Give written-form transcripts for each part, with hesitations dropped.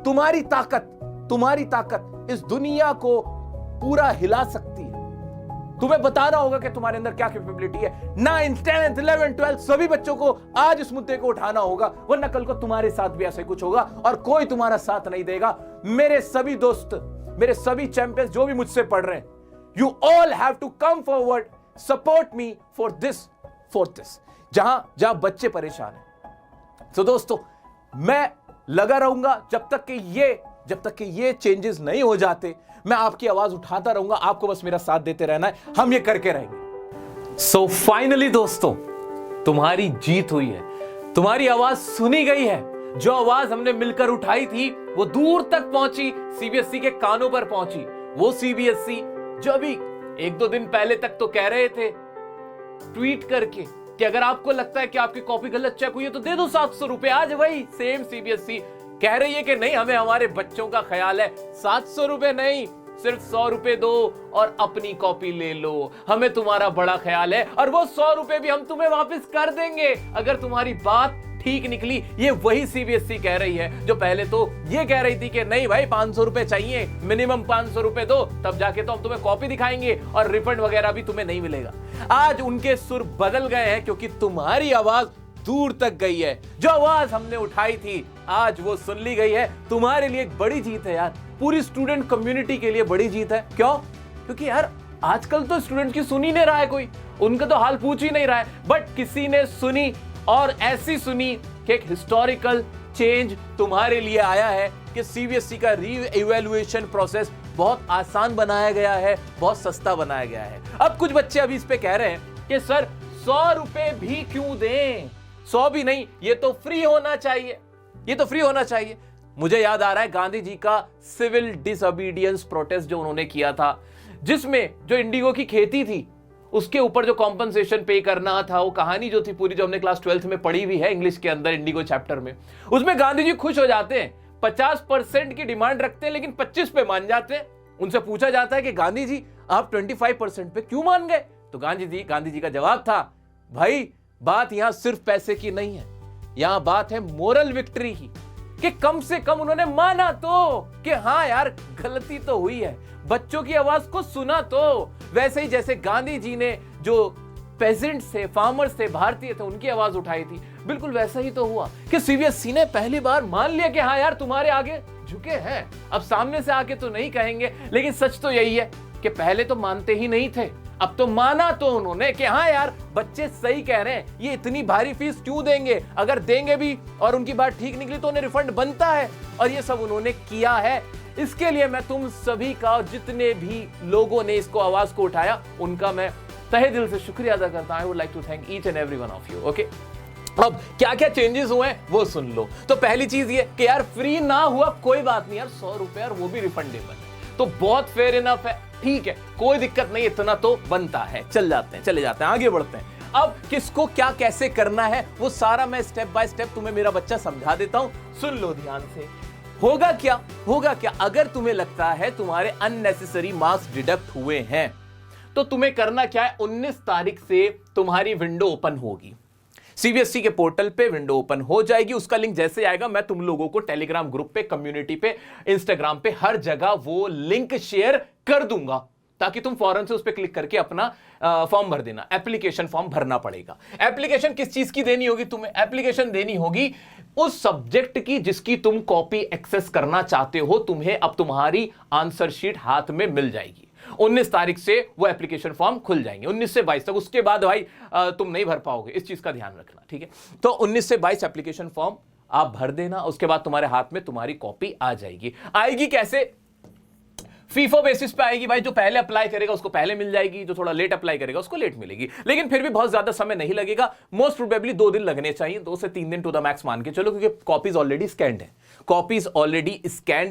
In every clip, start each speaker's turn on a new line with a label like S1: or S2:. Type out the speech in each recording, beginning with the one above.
S1: तुम्हारी ताकत इस दुनिया को पूरा हिला सकती है। तुम्हें बताना होगा कि तुम्हारे अंदर क्या कैपेबिलिटी है। 9th 10th 11th 12th सभी बच्चों को आज इस मुद्दे को उठाना होगा, वरना कल को तुम्हारे साथ भी ऐसा ही कुछ होगा और कोई तुम्हारा साथ नहीं देगा। मेरे सभी दोस्त, मेरे सभी चैंपियंस जो भी मुझसे पढ़ रहे हैं, you all have to come forward, support me for this. जहां बच्चे परेशान हैं। तो दोस्तों, मैं लगा रहूंगा जब तक कि ये चेंजेस नहीं हो जाते। मैं आपकी आवाज उठाता रहूंगा, आपको बस मेरा साथ देते रहना है, हम ये करके रहेंगे। सो फाइनली दोस्तों, तुम्हारी जीत हुई है, तुम्हारी आवाज सुनी गई है। जो आवाज हमने मिलकर उठाई थी वो दूर तक पहुंची, सीबीएसई के कानों पर पहुंची। वो सीबीएसई जो अभी 1-2 दिन पहले तक तो कह रहे थे ट्वीट करके कि अगर आपको लगता है कि आपकी कॉपी गलत चेक हुई है तो दे दो 700 रुपए। आज वही सेम सीबीएसई कह रही है कि नहीं, हमें हमारे बच्चों का ख्याल है, 700 रुपए नहीं, सिर्फ 100 रुपए दो और अपनी कॉपी ले लो। हमें तुम्हारा बड़ा ख्याल है और वो 100 रुपए भी हम तुम्हें वापस कर देंगे अगर तुम्हारी बात ठीक निकली। ये वही सीबीएसई कह रही है जो पहले तो ये कह रही थी कि नहीं भाई 500 रुपए चाहिए, मिनिमम 500 रुपए दो, तब जाके तो हम तुम्हें कॉपी दिखाएंगे और रिफंड वगैरह भी तुम्हें नहीं मिलेगा। आज उनके सुर बदल गए हैं क्योंकि तुम्हारी आवाज दूर तक गई है। जो आवाज हमने उठाई थी आज वो सुन ली गई है। तुम्हारे लिए एक बड़ी जीत है यार, पूरी स्टूडेंट कम्युनिटी के लिए बड़ी जीत है। क्यों? क्योंकि यार आजकल तो स्टूडेंट की सुन ही नहीं रहा है कोई, उनका तो हाल पूछ ही नहीं रहा है, बट किसी ने सुनी और ऐसी सुनी कि एक हिस्टोरिकल चेंज तुम्हारे लिए आया है कि सीबीएसई का री इवैल्यूएशन प्रोसेस बहुत आसान बनाया गया है, बहुत सस्ता बनाया गया है। अब कुछ बच्चे अभी इस पे कह रहे हैं कि सर 100 रुपए भी क्यों दें, 100 भी नहीं, ये तो फ्री होना चाहिए, ये तो फ्री होना चाहिए। मुझे याद आ रहा है गांधी जी का सिविल डिसओबीडियंस प्रोटेस्ट जो उन्होंने किया था, जिसमें जो इंडिगो की खेती थी उसके ऊपर जो कॉम्पनसेशन पे करना था, वो कहानी जो थी पूरी जो हमने क्लास 12th में पढ़ी हुई है इंग्लिश के अंदर इंडिगो चैप्टर में, उसमें गांधी जी खुश हो जाते हैं, 50% की डिमांड रखते हैं लेकिन 25 पे मान जाते हैं। उनसे पूछा जाता है कि गांधी जी आप 25% पे क्यों मान गए? तो गांधी जी का जवाब था, भाई बात यहां सिर्फ पैसे की नहीं है, यहां बात है मोरल विक्ट्री की, कि कम से कम उन्होंने माना तो कि हाँ यार गलती तो हुई है, बच्चों की आवाज को सुना तो। वैसे ही जैसे गांधी जी ने जो पेजेंट्स थे, फार्मर्स थे, भारतीय थे, उनकी आवाज उठाई थी, बिल्कुल वैसा ही तो हुआ कि सीबीएसई ने पहली बार मान लिया कि हाँ यार तुम्हारे आगे झुके हैं। अब सामने से आके तो नहीं कहेंगे, लेकिन सच तो यही है कि पहले तो मानते ही नहीं थे, अब तो माना तो उन्होंने कि हाँ यार बच्चे सही कह रहे हैं, ये इतनी भारी फीस क्यों देंगे, अगर देंगे भी और उनकी बात ठीक निकली तो उन्हें रिफंड बनता है, और ये सब उन्होंने किया है। इसके लिए मैं तुम सभी का, जितने भी लोगों ने इसको आवाज को उठाया, उनका मैं तहे दिल से शुक्रिया अदा करता हूं। I would like to thank each and every one of you. Okay, अब क्या क्या चेंजेस हुए हैं वो सुन लो। तो पहली चीज ये कि यार फ्री ना हुआ कोई बात नहीं यार, 100 रुपए और वो भी रिफंडेबल है, तो बहुत फेयर इनफ है, ठीक है, कोई दिक्कत नहीं, इतना तो बनता है। चले जाते हैं आगे बढ़ते हैं। अब किसको क्या कैसे करना है वो सारा मैं स्टेप बाय स्टेप तुम्हें मेरा बच्चा समझा देता हूं, सुन लो ध्यान से। होगा क्या अगर तुम्हें लगता है तुम्हारे अननेसेसरी मार्क्स डिडक्ट हुए हैं, तो तुम्हें करना क्या है, 19 तारीख से तुम्हारी विंडो ओपन होगी, सीबीएसई के पोर्टल पे विंडो ओपन हो जाएगी। उसका लिंक जैसे आएगा मैं तुम लोगों को टेलीग्राम ग्रुप पे, कम्युनिटी पे, इंस्टाग्राम पे, हर जगह वो लिंक शेयर कर दूंगा, ताकि तुम फौरन से उस पर क्लिक करके अपना फॉर्म भर देना। एप्लीकेशन फॉर्म भरना पड़ेगा। एप्लीकेशन किस चीज की देनी होगी तुम्हें? एप्लीकेशन देनी होगी उस सब्जेक्ट की जिसकी तुम कॉपी एक्सेस करना चाहते हो। तुम्हें अब तुम्हारी आंसर शीट हाथ में मिल जाएगी। 19 तारीख से वो एप्लीकेशन फॉर्म खुल जाएंगे, 19 से 22 तक। उसके बाद भाई तुम नहीं भर पाओगे, इस चीज का ध्यान रखना, ठीक है। तो 19 से 22 एप्लीकेशन फॉर्म आप भर देना, उसके बाद तुम्हारे हाथ में तुम्हारी कॉपी आ जाएगी। आएगी कैसे? फीफो बेसिस पे आएगी भाई। जो पहले अप्लाई करेगा उसको पहले मिल जाएगी, जो थोड़ा लेट अप्लाई करेगा उसको लेट मिलेगी, लेकिन फिर भी बहुत ज्यादा समय नहीं लगेगा। मोस्ट प्रोबेबली 2 दिन लगने चाहिए, 2 से 3 दिन टू द मैक्स मान के चलो, क्योंकि कॉपीज ऑलरेडी स्कैन्ड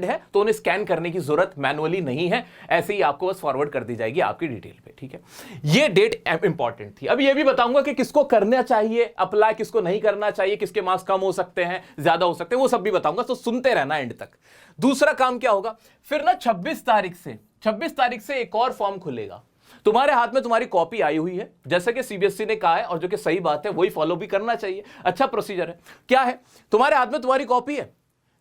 S1: है, तो उन्हें स्कैन करने की जरूरत मैनुअली नहीं है, ऐसे ही आपको बस फॉरवर्ड कर दी जाएगी आपकी डिटेल पे, ठीक है। ये डेट इंपॉर्टेंट थी। अब ये भी बताऊंगा कि किसको करना चाहिए अप्लाई, किसको नहीं करना चाहिए, किसके मार्क्स कम हो सकते हैं, ज्यादा हो सकते हैं, वो सब भी बताऊंगा, तो सुनते रहना एंड तक। दूसरा काम क्या होगा फिर ना, 26 तारीख से एक और फॉर्म खुलेगा। तुम्हारे हाथ में तुम्हारी कॉपी आई हुई है, जैसे कि सीबीएसई ने कहा है, और जो कि सही बात है, वही फॉलो भी करना चाहिए, अच्छा प्रोसीजर है। क्या है? तुम्हारे हाथ में तुम्हारी कॉपी है,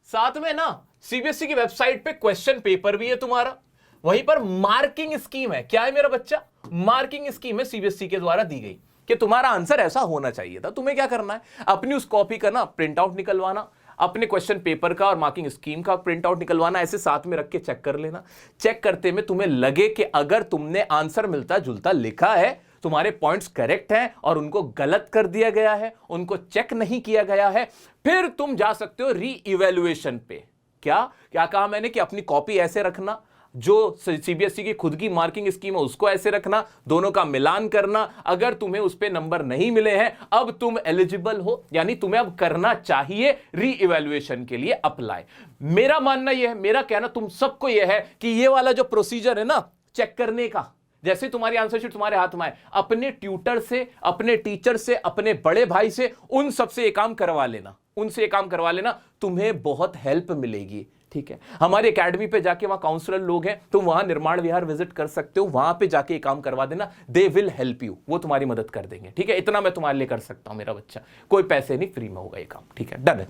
S1: साथ में ना सीबीएसई की वेबसाइट पे क्वेश्चन पेपर भी है तुम्हारा, वहीं पर मार्किंग स्कीम है। क्या है मेरा बच्चा? मार्किंग स्कीम है सीबीएसई के द्वारा दी गई कि तुम्हारा आंसर ऐसा होना चाहिए था। तुम्हें क्या करना है, अपनी उस कॉपी का ना प्रिंट आउट निकलवाना, अपने क्वेश्चन पेपर का और मार्किंग स्कीम का प्रिंट आउट निकलवाना, ऐसे साथ में रख के चेक कर लेना। चेक करते में तुम्हें लगे कि अगर तुमने आंसर मिलता जुलता लिखा है, तुम्हारे पॉइंट्स करेक्ट हैं और उनको गलत कर दिया गया है, उनको चेक नहीं किया गया है, फिर तुम जा सकते हो री इवैल्यूएशन पे। क्या क्या कहा मैंने कि अपनी कॉपी ऐसे रखना, जो सीबीएसई की खुद की मार्किंग स्कीम है उसको ऐसे रखना, दोनों का मिलान करना। अगर तुम्हें उस पे नंबर नहीं मिले हैं, अब तुम एलिजिबल हो, यानी तुम्हें अब करना चाहिए री इवैल्यूएशन के लिए अप्लाई। मेरा मानना यह है, मेरा कहना तुम सबको यह है कि ये वाला जो प्रोसीजर है ना चेक करने का, जैसे तुम्हारी आंसर शीट तुम्हारे हाथ में आए, अपने ट्यूटर से, अपने टीचर से, अपने बड़े भाई से, उन सबसे ये काम करवा लेना, उनसे ये काम करवा लेना, तुम्हें बहुत हेल्प मिलेगी। ठीक है, हमारी एकेडमी पे जाके, वहां काउंसलर लोग हैं, तुम वहां निर्माण विहार विजिट कर सकते हो, वहां पे जाके ये काम करवा देना, दे विल हेल्प यू, वो तुम्हारी मदद कर देंगे। ठीक है, इतना मैं तुम्हारे लिए कर सकता हूं मेरा बच्चा, कोई पैसे नहीं, फ्री में होगा ये काम। ठीक है, डन है।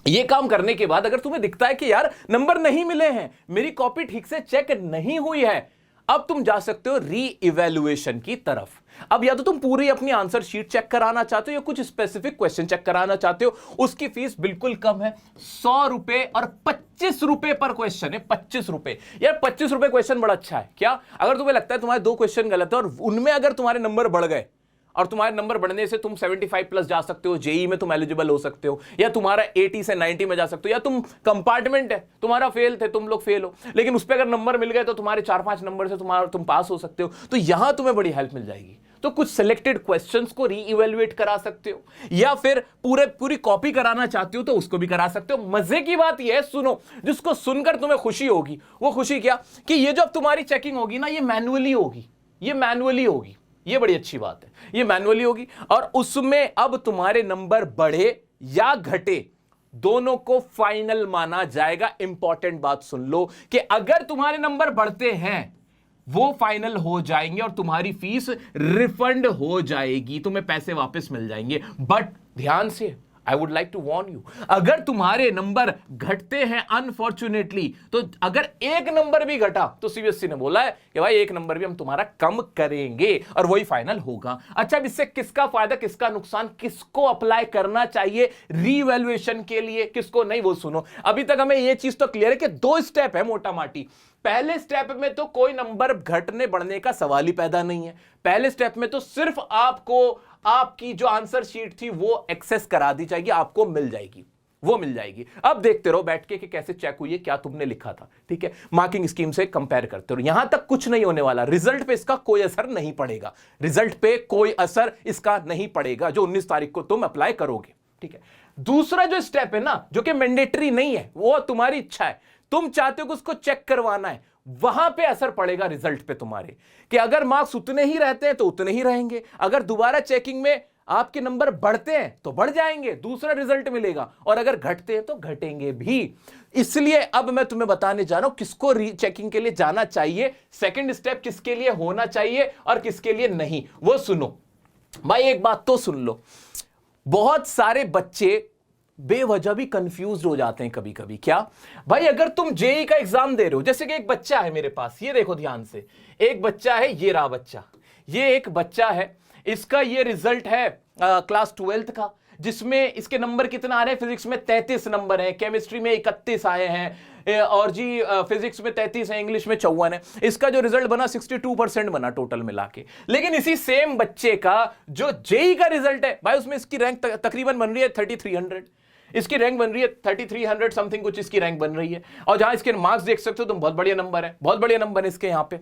S1: ये काम करने के बाद अगर तुम्हें दिखता है कि यार नंबर नहीं मिले हैं, मेरी कॉपी ठीक से चेक नहीं हुई है, अब तुम जा सकते हो री इवैल्यूएशन की तरफ। अब या तो तुम पूरी अपनी आंसर शीट चेक कराना चाहते हो या कुछ स्पेसिफिक क्वेश्चन चेक कराना चाहते हो, उसकी फीस बिल्कुल कम है, 100 रुपए और 25 रुपए पर क्वेश्चन है। 25 रुपए यार, 25 रुपए क्वेश्चन बड़ा अच्छा है। क्या अगर तुम्हें लगता है तुम्हारे 2 क्वेश्चन गलत है और उनमें अगर तुम्हारे नंबर बढ़ गए और तुम्हारे नंबर बढ़ने से तुम 75 प्लस जा सकते हो, जेई में तुम एलिजिबल हो सकते हो, या तुम्हारा 80 से 90 में जा सकते हो, या तुम कंपार्टमेंट है तुम्हारा फेल थे, तुम लोग फेल हो, लेकिन उस पर अगर नंबर मिल गए तो तुम्हारे 4-5 नंबर से तुम पास हो सकते हो, तो यहां तुम्हें बड़ी हेल्प मिल जाएगी। तो कुछ सिलेक्टेड क्वेश्चंस को रीइवैल्यूएट करा सकते हो, या फिर पूरी कॉपी कराना चाहते हो तो उसको भी करा सकते हो। मजे की बात यह है, सुनो, जिसको सुनकर तुम्हें खुशी होगी, वो खुशी क्या कि ये जो अब तुम्हारी चेकिंग होगी ना, ये मैनुअली होगी, ये मैनुअली होगी, ये बड़ी अच्छी बात है, ये मैनुअली होगी। और उसमें अब तुम्हारे नंबर बढ़े या घटे, दोनों को फाइनल माना जाएगा। इंपॉर्टेंट बात सुन लो कि अगर तुम्हारे नंबर बढ़ते हैं वो फाइनल हो जाएंगे और तुम्हारी फीस रिफंड हो जाएगी, तुम्हें पैसे वापस मिल जाएंगे। बट ध्यान से, I would like to warn you, अगर तुम्हारे नंबर घटते हैं अनफॉर्चुनेटली, तो अगर एक नंबर भी घटा तो सीबीएसई ने बोला है कि भाई एक नंबर भी हम तुम्हारा कम करेंगे और वही फाइनल होगा। अच्छा, अब इससे किसका फायदा किसका नुकसान, किसको अप्लाई करना चाहिए रीवैल्यूएशन के लिए, किसको नहीं, वो सुनो। अभी तक हमें यह चीज तो क्लियर है कि 2 स्टेप है मोटा माटी। पहले स्टेप में तो कोई नंबर घटने बढ़ने का सवाल ही पैदा नहीं है। पहले स्टेप में तो सिर्फ आपको आपकी जो आंसर शीट थी वो एक्सेस करा दी जाएगी, आपको मिल जाएगी, वो मिल जाएगी। अब देखते रहो बैठ के कि कैसे चेक हुई है, क्या तुमने लिखा था। ठीक है, मार्किंग स्कीम से कंपेयर करते रहो। यहां तक कुछ नहीं होने वाला, रिजल्ट पे इसका कोई असर नहीं पड़ेगा, रिजल्ट पे कोई असर इसका नहीं पड़ेगा जो 19 तारीख को तुम अप्लाई करोगे। ठीक है, दूसरा जो स्टेप है ना, जो कि मैंडेटरी नहीं है, वो तुम्हारी इच्छा है, तुम चाहते हो कि उसको चेक करवाना है, वहां पे असर पड़ेगा रिजल्ट पे तुम्हारे, कि अगर मार्क्स उतने ही रहते हैं तो उतने ही रहेंगे, अगर दोबारा चेकिंग में आपके नंबर बढ़ते हैं तो बढ़ जाएंगे, दूसरा रिजल्ट मिलेगा, और अगर घटते हैं तो घटेंगे भी। इसलिए अब मैं तुम्हें बताने जा रहा हूं किसको रीचेकिंग के लिए जाना चाहिए, सेकंड स्टेप किसके लिए होना चाहिए और किसके लिए नहीं, वो सुनो भाई। एक बात तो सुन लो, बहुत सारे बच्चे बेवजह भी कंफ्यूज हो जाते हैं कभी कभी। क्या भाई, अगर तुम जेई का एग्जाम दे रहे हो, जैसे कि एक बच्चा है मेरे पास, ये देखो ध्यान से, एक बच्चा है, ये रहा बच्चा, ये एक बच्चा है, इसका ये रिजल्ट है क्लास 12th का, जिसमें इसके नंबर कितना आ रहे हैं, फिजिक्स में 33 नंबर हैं, केमिस्ट्री में 31 आए हैं, और जी फिजिक्स में 33 है, इंग्लिश में 54 है। इसका जो रिजल्ट बना 62% बना टोटल मिला के। लेकिन इसी सेम बच्चे का जो जेई का रिजल्ट है भाई, उसमें इसकी रैंक तकरीबन बन रही है 3300, इसकी रैंक बन रही है 3300 समथिंग कुछ इसकी रैंक बन रही है, और जहां इसके मार्क्स देख सकते हो तुम, बहुत बढ़िया नंबर है, बहुत बढ़िया नंबर है इसके यहां पे।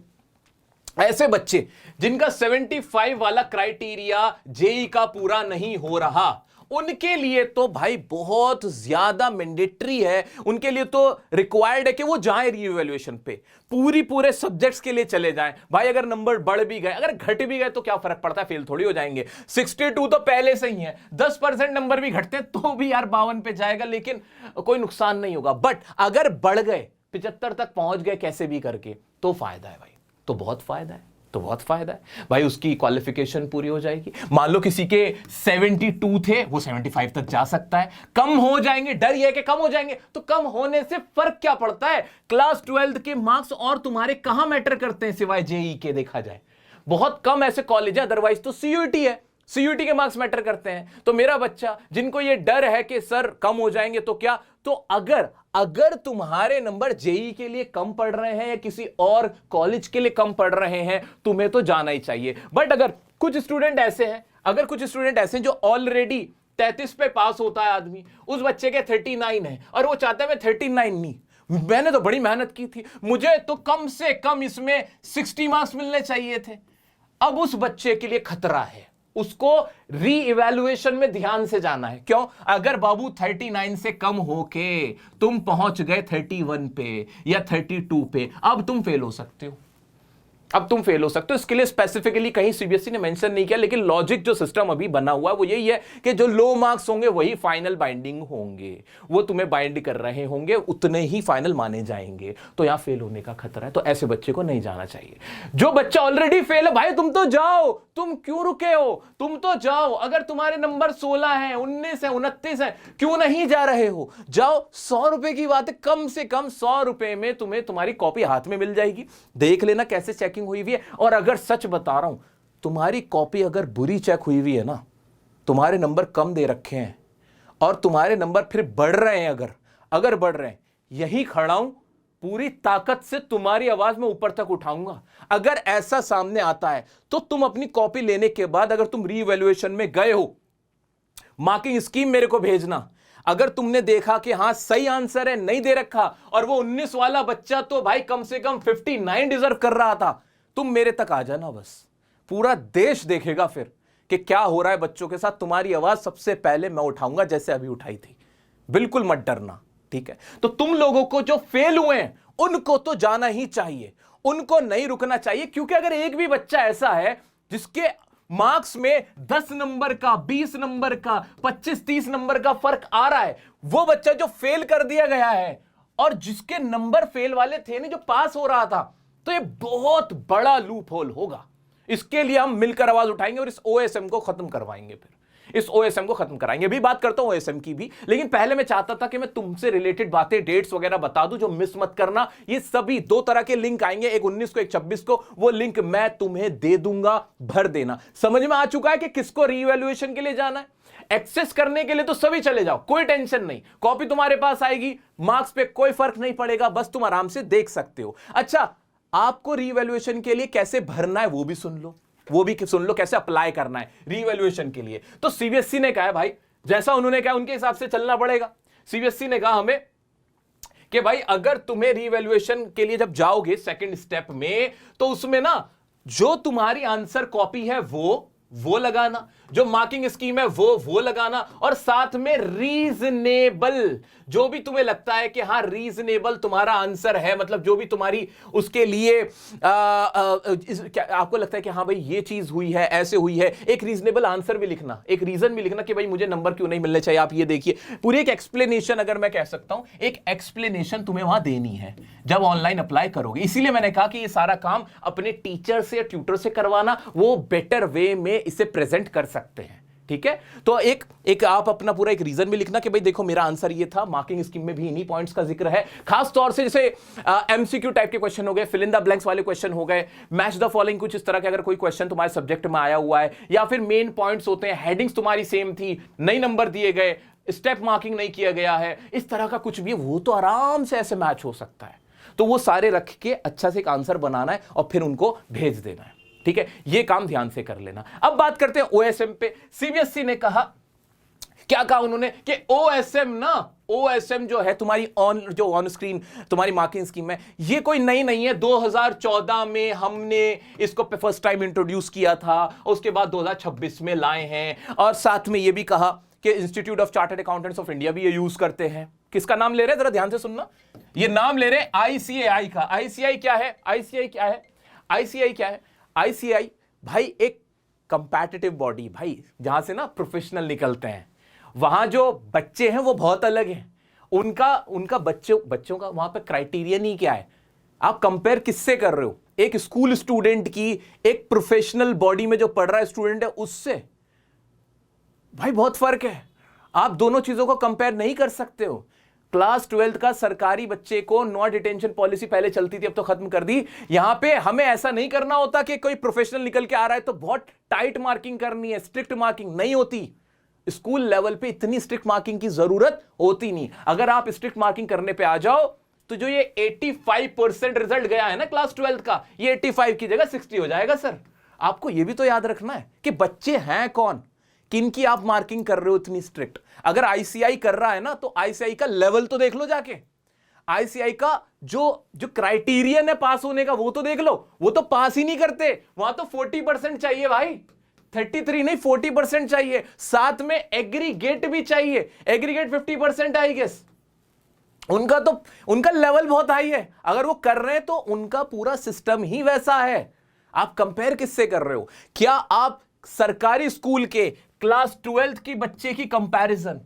S1: ऐसे बच्चे जिनका 75 वाला क्राइटेरिया जेई का पूरा नहीं हो रहा, उनके लिए तो भाई बहुत ज्यादा मैंडेटरी है, उनके लिए तो रिक्वायर्ड है कि वो जाएं रीइवैल्यूएशन पे, पूरे सब्जेक्ट्स के लिए चले जाएं। भाई अगर नंबर बढ़ भी गए, अगर घट भी गए तो क्या फर्क पड़ता है, फेल थोड़ी हो जाएंगे। 62 तो पहले से ही है, 10% नंबर भी घटते तो भी यार 52 पे जाएगा, लेकिन कोई नुकसान नहीं होगा। बट अगर बढ़ गए 75 तक पहुंच गए कैसे भी करके, तो फायदा है भाई, तो बहुत फायदा है, तो तो बहुत फायदा है भाई, उसकी क्वालिफिकेशन पूरी हो जाएगी। मान लो किसी के 72 थे, वो 75 तक जा सकता है। कम हो जाएंगे, डर ये है कि कम हो जाएंगे, तो कम होने से फर्क क्या पड़ता है? क्लास 12 के मार्क्स और तुम्हारे कहां मैटर करते हैं सिवाय जेई के? देखा जाए बहुत कम ऐसे कॉलेज है, अदरवाइज तो सीयूईटी है, सीयूईटी के मार्क्स मैटर करते हैं। तो मेरा बच्चा जिनको ये डर है कि सर कम हो जाएंगे तो क्या, तो अगर तुम्हारे नंबर जेई के लिए कम पड़ रहे हैं या किसी और कॉलेज के लिए कम पड़ रहे हैं, तुम्हें तो जाना ही चाहिए। बट अगर कुछ स्टूडेंट ऐसे हैं जो ऑलरेडी 33 पे पास होता है आदमी, उस बच्चे के 39 है और वो चाहता है मैं 39 नहीं, मैंने तो बड़ी मेहनत की थी, मुझे तो कम से कम इसमें 60 मार्क्स मिलने चाहिए थे। अब उस बच्चे के लिए खतरा है, उसको री इवैल्यूएशन में ध्यान से जाना है। क्यों? अगर बाबू 39 से कम होके तुम पहुंच गए 31 पे या 32 पे, अब तुम फेल हो सकते हो, इसके लिए स्पेसिफिकली कहीं सीबीएसई ने मेंशन नहीं किया, लेकिन लॉजिक जो सिस्टम अभी बना हुआ है वो यही है कि जो लो मार्क्स होंगे वही फाइनल बाइंडिंग होंगे, वो तुम्हें बाइंड कर रहे होंगे, उतने ही फाइनल माने जाएंगे। तो यहां फेल होने का खतरा है, तो ऐसे बच्चे को नहीं जाना चाहिए। जो बच्चा ऑलरेडी फेल है, भाई तुम तो जाओ, तुम क्यों रुके हो? तुम तो जाओ। अगर तुम्हारे नंबर 16 है, 19 है, 29 है, क्यों नहीं जा रहे हो? जाओ। 100 रुपए की बात है, कम से कम 100 रुपए में तुम्हें तुम्हारी कॉपी हाथ में मिल जाएगी। देख लेना कैसे चेकिंग हुई हुई है। और अगर सच बता रहा हूं, तुम्हारी कॉपी अगर बुरी चेक हुई हुई है ना, तुम्हारे नंबर कम दे रखे हैं और तुम्हारे नंबर फिर बढ़ रहे हैं, अगर बढ़ रहे हैं, यही खड़ा हूं, पूरी ताकत से तुम्हारी आवाज में ऊपर तक उठाऊंगा। अगर ऐसा सामने आता है तो तुम अपनी कॉपी लेने के बाद अगर तुम रीवैल्यूएशन में गए हो, मार्किंग स्कीम मेरे को भेजना। अगर तुमने देखा कि हां सही आंसर है, नहीं दे रखा, और वो 19 वाला बच्चा तो भाई कम से कम 59 डिजर्व कर रहा था, तुम मेरे तक आ जाना। बस पूरा देश देखेगा फिर कि क्या हो रहा है बच्चों के साथ। तुम्हारी आवाज सबसे पहले मैं उठाऊंगा, जैसे अभी उठाई थी। बिल्कुल मत डरना, ठीक है? तो तुम लोगों को जो फेल हुए हैं उनको तो जाना ही चाहिए, उनको नहीं रुकना चाहिए। क्योंकि अगर एक भी बच्चा ऐसा है जिसके मार्क्स में 10 नंबर का, 20 नंबर का, 25-30 नंबर का फर्क आ रहा है, वो बच्चा जो फेल कर दिया गया है और जिसके नंबर फेल वाले थे नहीं, जो पास हो रहा था, तो ये बहुत बड़ा लूप होल होगा। इसके लिए हम मिलकर आवाज उठाएंगे और इस ओएसएम को खत्म करवाएंगे। फिर इस ओएसएम को खत्म कराएंगे। अभी बात करता हूं ओएसएम की भी, लेकिन पहले मैं चाहता था कि मैं तुमसे रिलेटेड बातें, डेट्स वगैरह बता दूं, जो मिस मत करना। ये सभी 2 तरह के लिंक आएंगे, एक 19 को, एक 26 को। वो लिंक मैं तुम्हें दे दूंगा, भर देना। समझ में आ चुका है कि किसको रीवैल्यूएशन के लिए जाना है? एक्सेस करने के लिए तो सभी चले जाओ, कोई टेंशन नहीं। कॉपी तुम्हारे पास आएगी, मार्क्स पे कोई फर्क नहीं पड़ेगा, बस तुम आराम से देख सकते हो। अच्छा, आपको रीवैल्यूएशन के लिए कैसे भरना है वो भी सुन लो, कैसे अप्लाई करना है रीवैल्यूएशन के लिए। तो सीबीएसई ने कहा है भाई, जैसा उन्होंने कहा उनके हिसाब से चलना पड़ेगा। सीबीएसई ने कहा हमें कि भाई अगर तुम्हें रीवैल्यूएशन के लिए जब जाओगे सेकंड स्टेप में, तो उसमें ना जो तुम्हारी आंसर कॉपी है वो लगाना, जो मार्किंग स्कीम है वो लगाना, और साथ में रीजनेबल, जो भी तुम्हें लगता है कि हाँ रीजनेबल तुम्हारा आंसर है, मतलब जो भी तुम्हारी उसके लिए आपको लगता है कि हाँ भाई ये चीज हुई है, ऐसे हुई है, एक रीजनेबल आंसर भी लिखना, एक रीजन भी लिखना कि भाई मुझे नंबर क्यों नहीं मिलने चाहिए। आप ये देखिए, पूरी एक एक्सप्लेनेशन, अगर मैं कह सकता हूं, एक एक्सप्लेनेशन तुम्हें वहां देनी है जब ऑनलाइन अप्लाई करोगे। इसीलिए मैंने कहा कि ये सारा काम अपने टीचर से या ट्यूटर से करवाना, वो बेटर वे में इसे प्रेजेंट कर सकते हैं, ठीक है? तो एक आप अपना पूरा एक रीजन भी लिखना कि भाई देखो मेरा आंसर ये था, मार्किंग स्कीम में भी इन्हीं पॉइंट्स का जिक्र है। खास तौर से जैसे एमसीक्यू टाइप के क्वेश्चन हो गए, फिल इन द ब्लैंक्स वाले क्वेश्चन हो गए, मैच द फॉलोइंग, कुछ इस तरह के अगर कोई क्वेश्चन तुम्हारे सब्जेक्ट में आया हुआ है, या फिर मेन पॉइंट्स होते हैं, हेडिंग्स तुम्हारी सेम थी, नई नंबर दिए गए, स्टेप मार्किंग नहीं किया गया है, इस तरह का कुछ भी, वो तो आराम से ऐसे मैच हो सकता है। तो वो सारे रख के अच्छा से एक आंसर बनाना है और फिर उनको भेज देना है, ठीक है? ये काम ध्यान से कर लेना। अब बात करते हैं ओएसएम पे। सीबीएसई ने कहा, क्या कहा उन्होंने कि ओएसएम जो है तुम्हारी ऑन स्क्रीन तुम्हारी मार्किंग स्कीम है, ये कोई नई नहीं है। 2014 में हमने इसको फर्स्ट टाइम इंट्रोड्यूस किया था, उसके बाद 2026 में लाए हैं, और साथ में ये भी कहा कि institute of chartered accountants of India भी ये यूज करते हैं। किसका नाम ले रहे हैं, जरा ध्यान से सुनना, ये नाम ले रहे हैं आईसीएआई का। आईसीआई क्या है? आईसीएआई भाई एक कंपैटिटिव बॉडी, भाई जहां से ना प्रोफेशनल निकलते हैं, वहां जो बच्चे हैं वो बहुत अलग हैं। उनका बच्चों का वहां पे क्राइटेरियन ही क्या है? आप कंपेयर किससे कर रहे हो? एक स्कूल स्टूडेंट की एक प्रोफेशनल बॉडी में जो पढ़ रहा है स्टूडेंट है उससे? भाई बहुत फर्क है। आप दोनों चीजों को कंपेयर नहीं कर सकते हो। क्लास 12th का सरकारी बच्चे को नो डिटेंशन पॉलिसी पहले चलती थी, अब तो खत्म कर दी। यहां पे हमें ऐसा नहीं करना होता कि कोई प्रोफेशनल निकल के आ रहा है तो बहुत टाइट मार्किंग करनी है, स्ट्रिक्ट मार्किंग नहीं होती। स्कूल लेवल पे इतनी स्ट्रिक्ट मार्किंग की जरूरत होती नहीं। अगर आप स्ट्रिक्ट मार्किंग करने पे आ जाओ तो जो ये 85% रिजल्ट गया है ना क्लास 12th का, ये 85 की जगह 60 हो जाएगा सर। आपको ये भी तो याद रखना है कि बच्चे हैं कौन, किनकी आप मार्किंग कर रहे हो इतनी स्ट्रिक्ट। अगर आईसीआई कर रहा है ना तो आईसीआई का लेवल तो देख लो जाके। आईसीआई का जो क्राइटेरियन है पास होने का वो तो देख लो। वो तो पास ही नहीं करते, वहां तो 40% चाहिए भाई, 33 नहीं 40% चाहिए। साथ में एग्रीगेट भी चाहिए, एग्रीगेट 50% आई गेस। उनका लेवल बहुत हाई है। अगर वो कर रहे हैं तो उनका पूरा सिस्टम ही वैसा है। आप कंपेयर किससे कर रहे हो? क्या आप सरकारी स्कूल के क्लास 12th की बच्चे की कंपैरिजन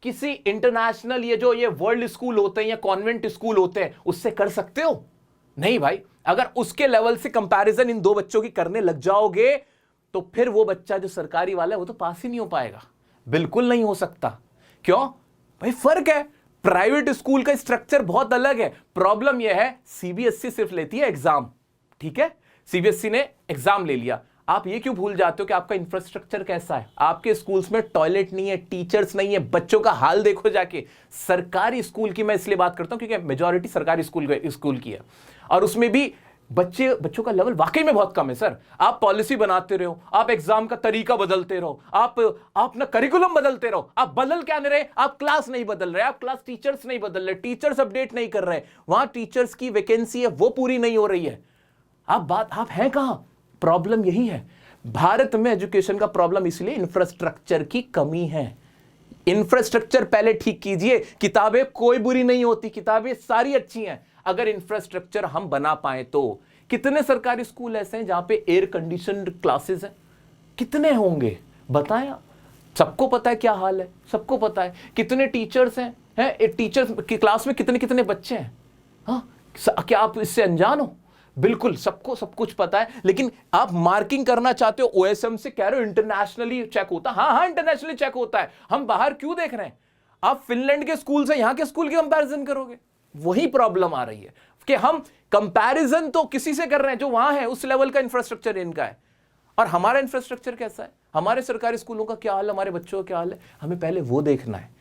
S1: किसी इंटरनेशनल ये वर्ल्ड स्कूल होते हैं या कॉन्वेंट स्कूल होते हैं उससे कर सकते हो? नहीं भाई। अगर उसके लेवल से कंपैरिजन इन दो बच्चों की करने लग जाओगे तो फिर वो बच्चा जो सरकारी वाला है वो तो पास ही नहीं हो पाएगा, बिल्कुल नहीं हो सकता। क्यों भाई? फर्क है। प्राइवेट स्कूल का स्ट्रक्चर बहुत अलग है। प्रॉब्लम यह है सीबीएसई सिर्फ लेती है एग्जाम, ठीक है? सीबीएसई ने एग्जाम ले लिया। आप ये क्यों भूल जाते हो कि आपका इंफ्रास्ट्रक्चर कैसा है? आपके स्कूल्स में टॉयलेट नहीं है, टीचर्स नहीं है, बच्चों का हाल देखो जाके। सरकारी स्कूल की मैं इसलिए बात करता हूं क्योंकि मेजॉरिटी सरकारी स्कूल की है और उसमें भी बच्चों का लेवल वाकई में बहुत कम है सर। आप पॉलिसी बनाते रहो, आप एग्जाम का तरीका बदलते रहो, आप अपना करिकुलम बदलते रहो, आप बदल क्या नहीं रहे? आप क्लास नहीं बदल रहे, आप क्लास टीचर्स नहीं बदल रहे, टीचर्स अपडेट नहीं कर रहे, वहां टीचर्स की वैकेंसी है वो पूरी नहीं हो रही है। आप हैं कहां? प्रॉब्लम यही है। भारत में एजुकेशन का प्रॉब्लम इसलिए इंफ्रास्ट्रक्चर की कमी है। इंफ्रास्ट्रक्चर पहले ठीक कीजिए। किताबें कोई बुरी नहीं होती, किताबें सारी अच्छी हैं। अगर इंफ्रास्ट्रक्चर हम बना पाए तो कितने सरकारी स्कूल ऐसे हैं जहां पे एयर कंडीशनड क्लासेस हैं? कितने होंगे बताएं आप? सबको पता है क्या हाल है, सबको पता है। कितने टीचर्स हैं टीचर्स की क्लास में कितने कितने बच्चे हैं? हाँ, क्या आप इससे अनजान हो? बिल्कुल, सबको सब कुछ पता है। लेकिन आप मार्किंग करना चाहते हो ओएसएम से, कह रहे हो इंटरनेशनली चेक होता है। हाँ इंटरनेशनली चेक होता है। हम बाहर क्यों देख रहे हैं? आप फिनलैंड के स्कूल से यहां के स्कूल की कंपैरिजन करोगे, वही प्रॉब्लम आ रही है कि हम कंपैरिजन तो किसी से कर रहे हैं जो वहां है, उस लेवल का इंफ्रास्ट्रक्चर इनका है। और हमारा इंफ्रास्ट्रक्चर कैसा है, हमारे सरकारी स्कूलों का क्या हाल है, हमारे बच्चों का क्या हाल है, हमें पहले वो देखना है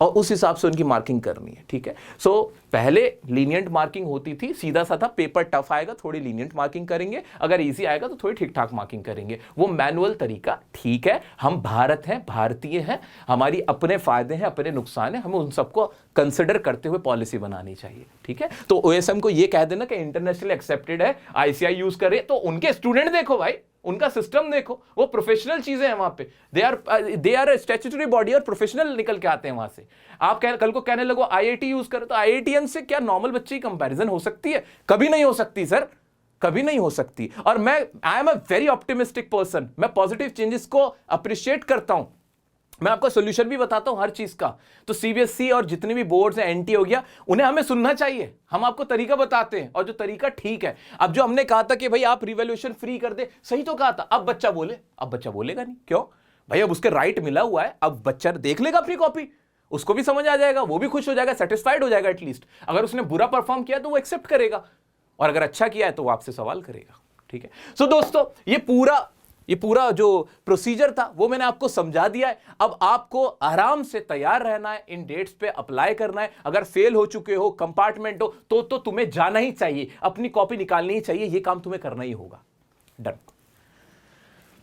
S1: और उस हिसाब से उनकी मार्किंग करनी है। ठीक है, सो पहले लीनियंट मार्किंग होती थी, सीधा साधा। पेपर टफ आएगा थोड़ी लीनियंट मार्किंग करेंगे, अगर इजी आएगा तो थोड़ी ठीक ठाक मार्किंग करेंगे। वो मैनुअल तरीका ठीक है। हम भारत हैं, भारतीय हैं, हमारी अपने फायदे हैं, अपने नुकसान हैं, हमें उन सबको कंसिडर करते हुए पॉलिसी बनानी चाहिए। ठीक है, तो ओएसएम को ये कह देना कि इंटरनेशनली एक्सेप्टेड है, आईसीआई यूज करे, तो उनके स्टूडेंट देखो भाई, उनका सिस्टम देखो, वो प्रोफेशनल चीजें हैं वहां पे। दे आर स्टैट्यूटरी बॉडी और प्रोफेशनल निकल के आते हैं वहां से। आप कल को कहने लगो आईआईटी यूज करो, तो आईआईटीएन से क्या नॉर्मल बच्चे की कंपैरिजन हो सकती है? कभी नहीं हो सकती सर, कभी नहीं हो सकती। और I am a very optimistic person, मैं पॉजिटिव चेंजेस को अप्रिशिएट करता हूं। मैं आपको सोल्यूशन भी बताता हूं हर चीज का। तो सीबीएसई और जितने भी बोर्ड्स हैं, एनटी हो गया, उन्हें हमें सुनना चाहिए। हम आपको तरीका बताते हैं और जो तरीका ठीक है। अब जो हमने कहा था कि भाई आप रिवॉल्यूशन फ्री कर दे, सही तो कहा था। अब बच्चा बोलेगा नहीं, क्यों भाई? अब उसके राइट मिला हुआ है, अब बच्चा देख लेगा अपनी कॉपी, उसको भी समझ आ जाएगा, वो भी खुश हो जाएगा, सेटिस्फाइड हो जाएगा एटलीस्ट। अगर उसने बुरा परफॉर्म किया तो वो एक्सेप्ट करेगा, और अगर अच्छा किया है तो वो आपसे सवाल करेगा। ठीक है, सो दोस्तों ये पूरा जो प्रोसीजर था वो मैंने आपको समझा दिया है। अब आपको आराम से तैयार रहना है, इन डेट्स पे अप्लाई करना है। अगर फेल हो चुके हो, कंपार्टमेंट हो, तो तुम्हें जाना ही चाहिए, अपनी कॉपी निकालनी ही चाहिए, ये काम तुम्हें करना ही होगा। डन।